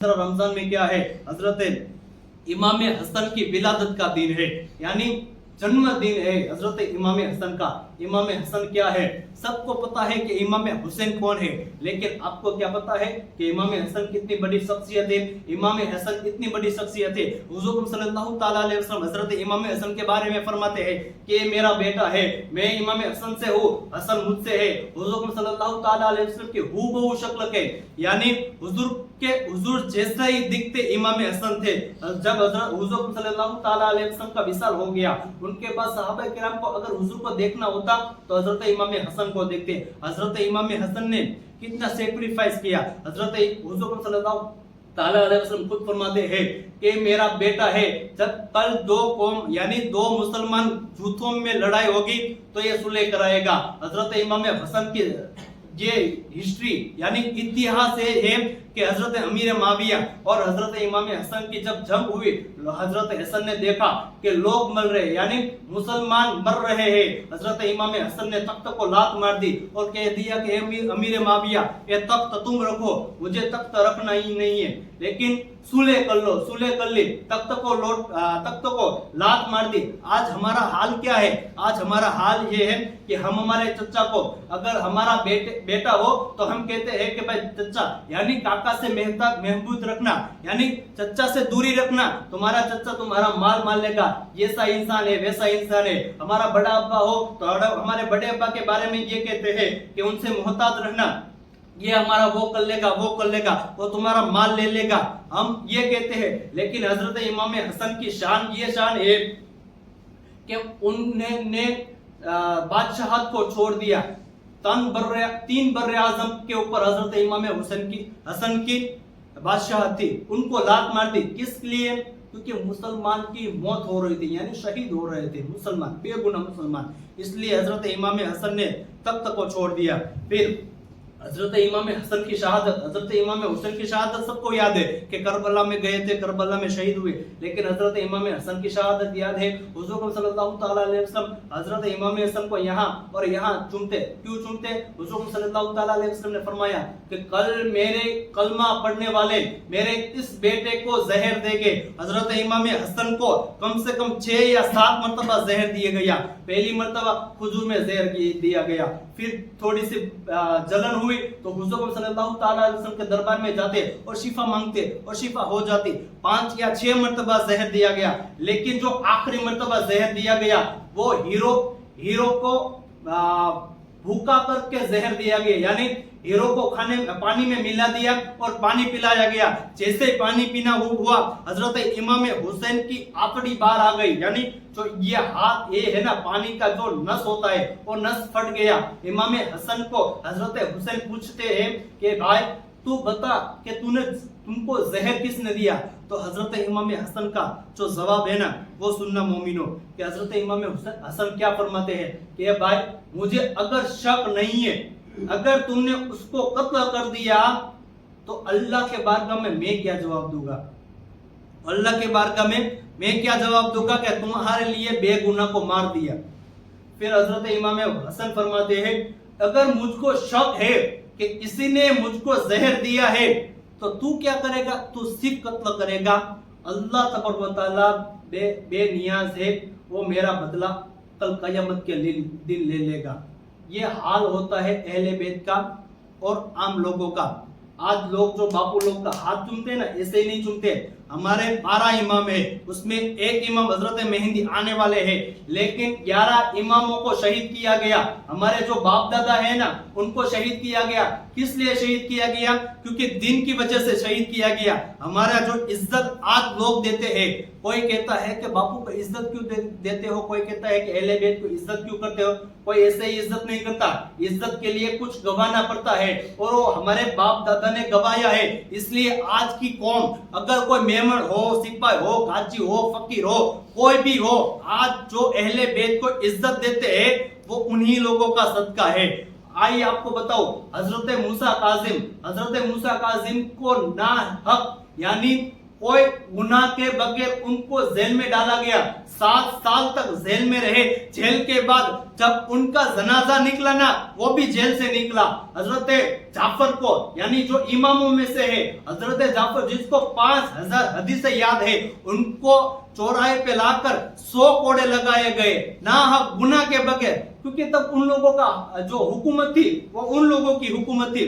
रमजान में क्या है, हजरत इमाम हसन की विलादत का दिन है, यानी जन्मदिन है हजरत इमाम हसन का। इमाम हसन क्या है, सबको पता है कि इमाम हुसैन कौन है, लेकिन आपको क्या पता है कि इमाम हसन कितनी बड़ी शख्सियत है। इमाम हसन इतनी बड़ी शख्सियत है, हुजूर सल्लल्लाहु ताला अलैहि वसल्लम हजरत इमाम हसन के बारे में फरमाते हैं कि ये मेरा बेटा है, मैं इमाम हसन से हूँ, हसन मुझसे है। हुजूर सल्लल्लाहु ताला अलैहि वसल्लम की हूबहू शक्ल के, यानी हुजूर जैसा ही दिखते इमाम हसन थे। जब हुजूर सल्लल्लाहु ताला अलैहि वसल्लम का विसाल हो गया, उनके बाद सहाबा किराम को अगर हुजूर को देखना होता तो हजरत इमाम हसन को देखते। हजरत इमाम हसन ने कितना सेक्रीफाइस किया। हजरत हुजूर सल्लल्लाहु ताला अलैहि वसल्लम खुद फरमाते हैं कि मेरा बेटा है, जब कल दो कौम यानी दो मुसलमान जूथों में लड़ाई होगी तो ये सुलह कराएगा। हजरत इमाम हसन की ये हिस्ट्री यानी इतिहास है कि हजरत अमीर माविया और हजरत इमाम हसन की जब जंग हुई, हजरत हसन ने देखा कि लोग मर रहे यानी मुसलमान मर रहे हैं। हजरत इमाम हसन ने तख्त को लात मार दी और कह दिया कि अमीर माविया ये तख्त तुम रखो, मुझे तख्त रखना ही नहीं है, लेकिन सुलह कर लो। सुलह कर ली, तख्त को लात मार दी। आज हमारा हाल क्या है, आज हमारा हाल ये है कि हम हमारे चचा को अगर हमारा बेटा हो तो हम कहते हैं कि भाई चचा यानी काका से महबूद रखना, यानी चचा से दूरी रखना, तुम्हारा चचा तुम्हारा माल लेगा, ऐसा इंसान है वैसा इंसान है। हमारा बड़ा अब्बा हो तो हमारे बड़े अब्बा के बारे में ये कहते हैं कि उनसे मोहताज रहना, ये हमारा वो कर लेगा, वो तुम्हारा माल ले लेगा, हम ये कहते हैं। लेकिन हजरत इमाम हसन की शान ये शान है कि उन्होंने बादशाहत को छोड़ दिया। तीन बर्रे आजम के ऊपर हजरत इमाम हसन की बादशाह थी, उनको लात मार दी। किस लिए? क्योंकि मुसलमान की मौत हो रही थी, यानी शहीद हो रहे थे मुसलमान, बेगुनाह मुसलमान, इसलिए हजरत इमाम हसन ने तख्त को छोड़ दिया। फिर हजरत इमाम हसन की शहादत, हजरत इमाम हुसैन की शहादत सबको याद है कि करबला में गए थे, करबला में शहीद हुए, लेकिन हजरत इमाम हसन की शहादत याद है। हुजूर सल्लल्लाहु ताला अलैहि वसल्लम हजरत इमाम हसन को यहाँ और यहाँ चुनते। क्यों चुनते? हुजूर सल्लल्लाहु ताला अलैहि वसल्लम ने फरमाया कि कल मेरे कलमा पढ़ने वाले मेरे इस बेटे को जहर देंगे। हजरत इमाम हसन को कम से कम 6 या 7 मरतबा जहर दिया गया। पहली मरतबा खुजूर में जहर दिया गया, फिर थोड़ी सी जलन हुई तो हुजूर सल्लल्लाहु ताला अलैहि वसल्लम के दरबार में जाते और शिफा मांगते और शिफा हो जाती। 5 या 6 मरतबा जहर दिया गया, लेकिन जो आखिरी मरतबा जहर दिया गया वो हीरो को भूखा करके जहर दिया गया, यानी हीरो को पानी में मिला दिया और पानी पिलाया गया। जैसे ही पानी पीना हुआ, हजरत इमाम हुसैन की आखिरी बार आ गई, यानी जो ये हाथ ये है ना, पानी का जो नस होता है वो नस फट गया। इमाम हसन को हजरत हुसैन पूछते हैं कि भाई तू बता कि तुमको जहर किसने दिया? तो हजरत इमाम हसन का जो जवाब है ना वो सुनना मोमिनो, कि हजरत इमाम हसन क्या फरमाते हैं कि भाई मुझे अगर शक नहीं है, अगर तुमने उसको कत्ल कर दिया तो अल्लाह के बारगाह में मैं क्या जवाब दूंगा? अल्लाह के बारगाह में मैं क्या जवाब दूंगा कि तुम्हारे लिए बेगुनाह को मार दिया। फिर हजरत इमाम हसन फरमाते हैं अगर मुझको शक है कि किसी ने मुझको जहर दिया है तो तू क्या करेगा? तू सिर्फ कत्ल करेगा। अल्लाह तबारक व तआला बेनियाज है, वो मेरा बदला कल कयामत के दिन ले लेगा। ये हाल होता है अहले बैत का और आम लोगों का। आज लोग जो बापू लोग का हाथ चूमते हैं ना, ऐसे ही नहीं चूमते। हमारे 12 इमाम है, उसमें एक इमाम हजरत मेहंदी आने वाले हैं, लेकिन 11 इमामों को शहीद किया गया। हमारे जो बाप दादा है ना उनको शहीद किया गया। किस लिए शहीद किया गया? क्योंकि दिन की वजह से शहीद किया गया। हमारा जो इज्जत आज लोग देते हैं, कोई कहता है कि बापू को इज्जत क्यों देते हो, कोई कहता है कि अहले बैत को इज्जत क्यों करते हो, कोई ऐसे ही इज्जत नहीं करता। इज्जत के लिए कुछ गवाना पड़ता है और वो हमारे बाप दादा ने गवाया है। इसलिए आज की कौम, अगर कोई मेमन हो, सिपाही हो, गाजी हो, फकीर हो, कोई भी हो, आज जो अहले बैत को इज्जत देते हैं वो उन्हीं लोगों का सदका है। आइए आपको बताओ, हजरत मूसा काजिम को ना हक यानी कोई गुनाह के बगैर उनको जेल में डाला गया, 7 साल तक जेल में रहे। जेल के बाद जब उनका जनाजा निकला ना, वो भी जेल से निकला। हजरत जाफर को, यानी जो इमामों में से है, हजरत जाफर जिसको 5000 हदीसें याद है, उनको चौराहे पे लाकर 100 कोड़े लगाए गए नाहक गुनाह के बगैर, क्योंकि तब उन लोगों का जो हुकूमत थी वो उन लोगों की हुकूमत थी।